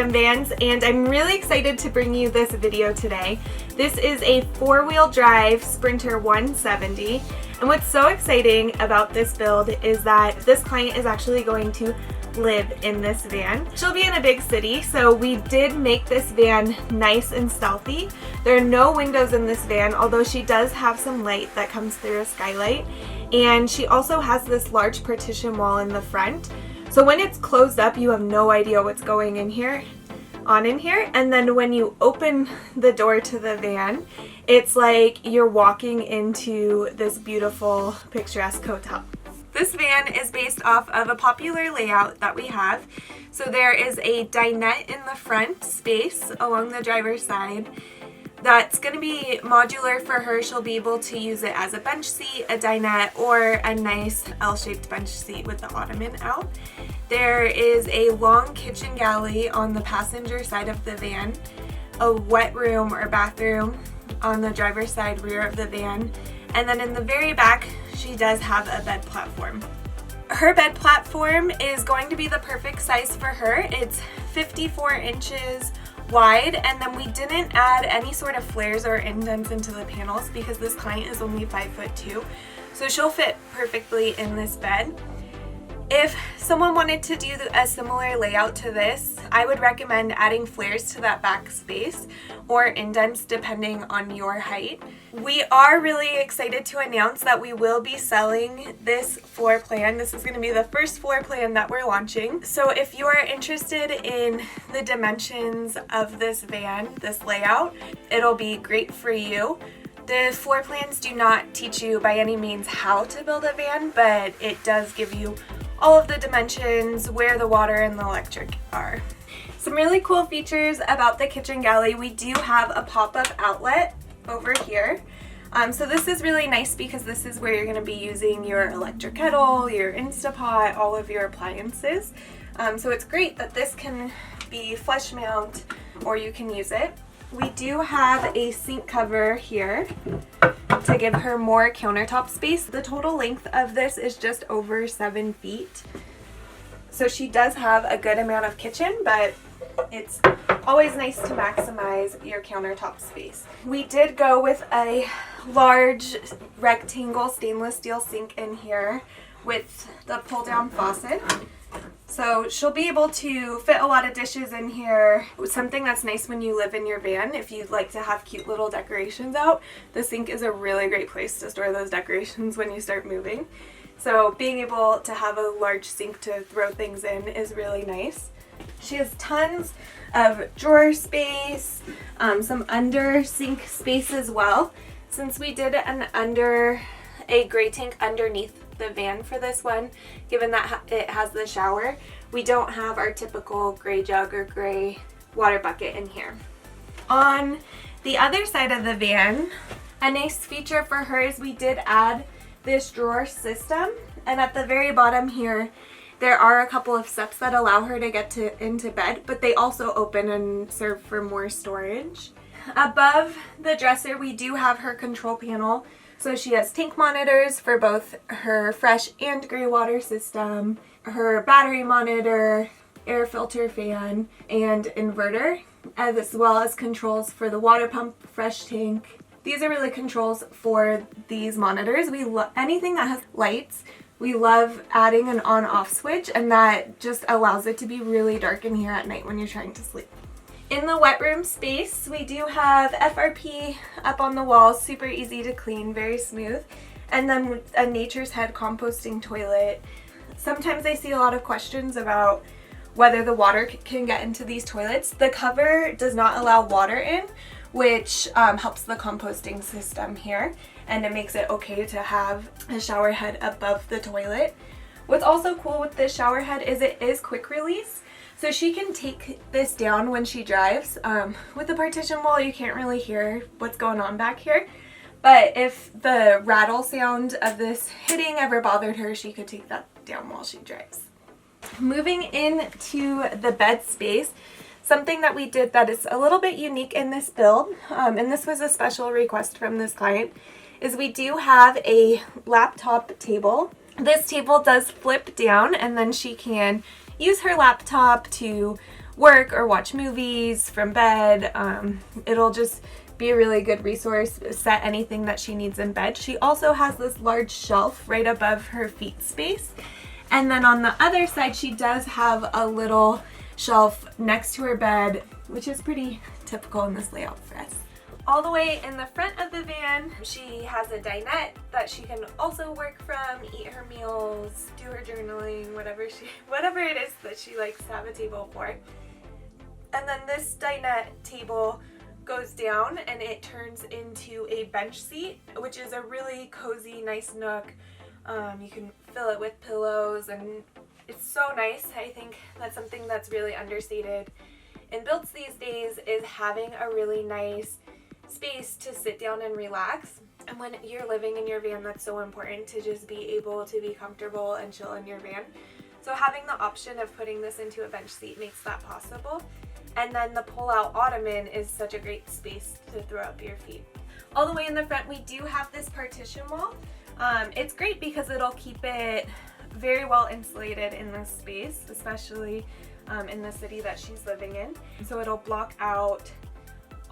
random vans, and I'm really excited to bring you this video today. This is a four-wheel drive Sprinter 170, and what's so exciting about this build is that this client is actually going to live in this van. She'll be in a big city, so we did make this van nice and stealthy. There are no windows in this van, although she does have some light that comes through a skylight, and she also has this large partition wall in the front. So when it's closed up, you have no idea what's going in here, and then when you open the door to the van, it's like you're walking into this beautiful picturesque hotel. This van is based off of a popular layout that we have. So there is a dinette in the front space along the driver's side. That's going to be modular for her. She'll be able to use it as a bench seat, a dinette, or a nice L-shaped bench seat with the ottoman out. There is a long kitchen galley on the passenger side of the van, a wet room or bathroom on the driver's side rear of the van, and then in the very back she does have a bed platform. Her bed platform is going to be the perfect size for her. It's 54 inches wide, and then we didn't add any sort of flares or indents into the panels because this client is only 5'2", so she'll fit perfectly in this bed. If someone wanted to do a similar layout to this, I would recommend adding flares to that back space or indents depending on your height. We are really excited to announce that we will be selling this floor plan. This is going to be the first floor plan that we're launching. So if you are interested in the dimensions of this van, this layout, it'll be great for you. The floor plans do not teach you by any means how to build a van, but it does give you all of the dimensions, where the water and the electric are. Some really cool features about the kitchen galley. We do have a pop-up outlet over here. So this is really nice because this is where you're going to be using your electric kettle, your Instapot, all of your appliances. So it's great that this can be flush mount or you can use it. We do have a sink cover here to give her more countertop space. The total length of this is just over 7 feet. So she does have a good amount of kitchen, but it's always nice to maximize your countertop space. We did go with a large rectangle stainless steel sink in here with the pull down faucet. So she'll be able to fit a lot of dishes in here. Something that's nice when you live in your van, if you'd like to have cute little decorations out, the sink is a really great place to store those decorations when you start moving. So being able to have a large sink to throw things in is really nice. She has tons of drawer space, some under sink space as well. Since we did a gray tank underneath the van for this one, given that it has the shower, we don't have our typical gray jug or gray water bucket in here. On the other side of the van, a nice feature for her is we did add this drawer system, and at the very bottom here there are a couple of steps that allow her to get into bed, but they also open and serve for more storage. Above the dresser we do have her control panel. So she has tank monitors for both her fresh and gray water system, her battery monitor, air filter fan, and inverter, as well as controls for the water pump, fresh tank. These are really controls for these monitors. Anything that has lights, we love adding an on-off switch, and that just allows it to be really dark in here at night when you're trying to sleep. In the wet room space, we do have FRP up on the walls, super easy to clean, very smooth, and then a Nature's Head composting toilet. Sometimes I see a lot of questions about whether the water can get into these toilets. The cover does not allow water in, which helps the composting system here, and it makes it okay to have a shower head above the toilet. What's also cool with this shower head is it is quick release. So she can take this down when she drives. With the partition wall, you can't really hear what's going on back here. But if the rattle sound of this hitting ever bothered her, she could take that down while she drives. Moving into the bed space, something that we did that is a little bit unique in this build, and this was a special request from this client, is we do have a laptop table. This table does flip down, and then she can use her laptop to work or watch movies from bed. It'll just be a really good resource, set anything that she needs in bed. She also has this large shelf right above her feet space. And then on the other side, she does have a little shelf next to her bed, which is pretty typical in this layout for us. All the way in the front of the van, she has a dinette that she can also work from, eat her meals, do her journaling, whatever it is that she likes to have a table for. And then this dinette table goes down and it turns into a bench seat, which is a really cozy, nice nook. You can fill it with pillows and it's so nice. I think that's something that's really understated in builds these days, is having a really nice space to sit down and relax. And when you're living in your van, that's so important to just be able to be comfortable and chill in your van. So having the option of putting this into a bench seat makes that possible. And then the pull-out ottoman is such a great space to throw up your feet. All the way in the front, we do have this partition wall. It's great because it'll keep it very well insulated in this space, especially in the city that she's living in. So it'll block out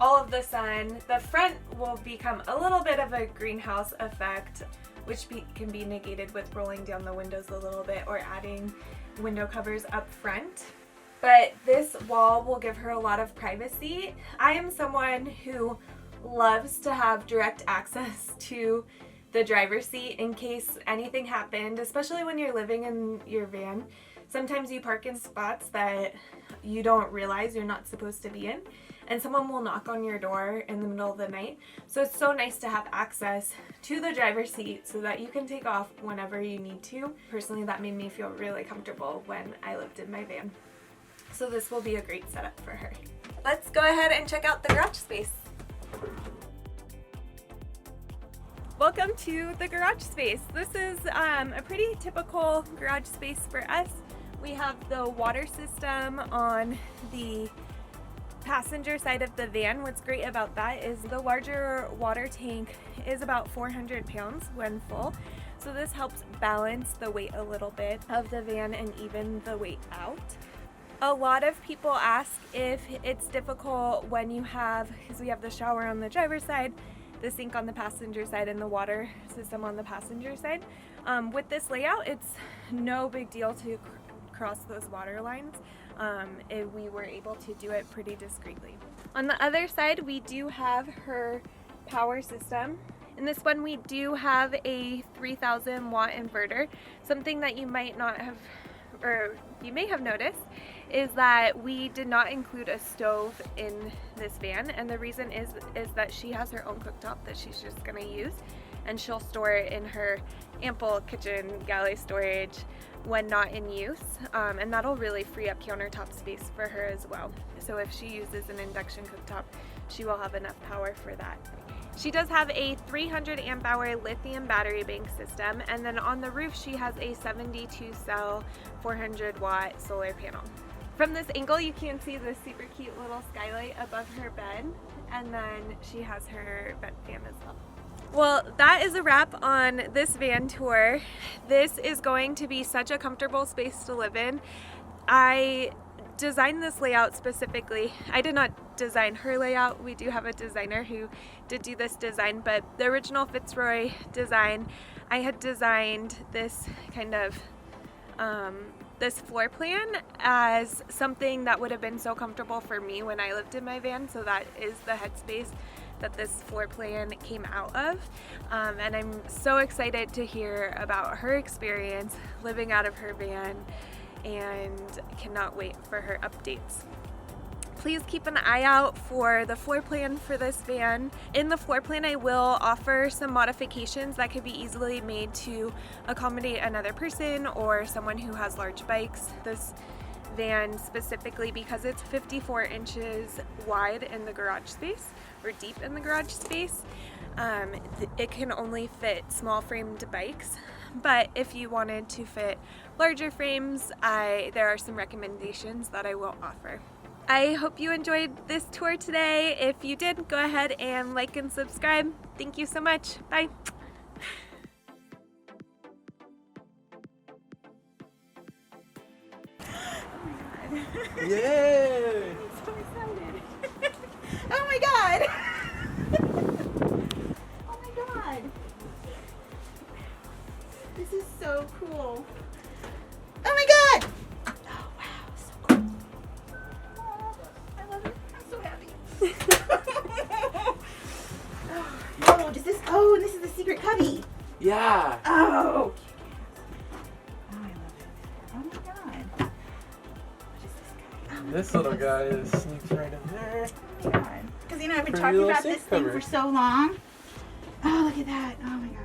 all of the sun. The front will become a little bit of a greenhouse effect, which can be negated with rolling down the windows a little bit or adding window covers up front. But this wall will give her a lot of privacy. I am someone who loves to have direct access to the driver's seat in case anything happened, especially when you're living in your van. Sometimes you park in spots that you don't realize you're not supposed to be in, and someone will knock on your door in the middle of the night. So it's so nice to have access to the driver's seat so that you can take off whenever you need to. Personally, that made me feel really comfortable when I lived in my van. So this will be a great setup for her. Let's go ahead and check out the garage space. Welcome to the garage space. This is a pretty typical garage space for us. We have the water system on the passenger side of the van. What's great about that is the larger water tank is about 400 pounds when full. So this helps balance the weight a little bit of the van and even the weight out. A lot of people ask if it's difficult when you have, because we have the shower on the driver's side, the sink on the passenger side, and the water system on the passenger side. With this layout, it's no big deal to cross those water lines. If we were able to do it pretty discreetly. On the other side, we do have her power system. In this one, we do have a 3,000 watt inverter. Something that you might not have, or you may have noticed, is that we did not include a stove in this van, and the reason is that she has her own cooktop that she's just gonna use, and she'll store it in her ample kitchen galley storage when not in use, and that'll really free up countertop space for her as well. So if she uses an induction cooktop, she will have enough power for that. She does have a 300 amp hour lithium battery bank system, and then on the roof she has a 72 cell 400 watt solar panel. From this angle you can see the super cute little skylight above her bed, and then she has her vent fan as well. Well, that is a wrap on this van tour. This is going to be such a comfortable space to live in. I designed this layout specifically. I did not design her layout. We do have a designer who did do this design, but the original Fitzroy design, I had designed this kind of this floor plan as something that would have been so comfortable for me when I lived in my van. So that is the headspace that this floor plan came out of, and I'm so excited to hear about her experience living out of her van and cannot wait for her updates. Please keep an eye out for the floor plan for this van. In the floor plan, I will offer some modifications that could be easily made to accommodate another person or someone who has large bikes. This van specifically, because it's 54 inches wide in the garage space, or deep in the garage space, it can only fit small framed bikes. But if you wanted to fit larger frames, there are some recommendations that I will offer. I hope you enjoyed this tour today. If you did, go ahead and like and subscribe. Thank you so much. Bye. Yay! so cool. Oh my god! Oh wow, so cool. Oh, I love it. I'm so happy. Oh, does this? Oh, and this is the secret cubby. Yeah. Oh. Oh, I love it. Oh my god. What is this guy? Oh, This little guy is sneaks right in there. oh my god. Because you know I've been Pretty talking little about safe this thing cover. for so long. Oh, look at that. Oh my god.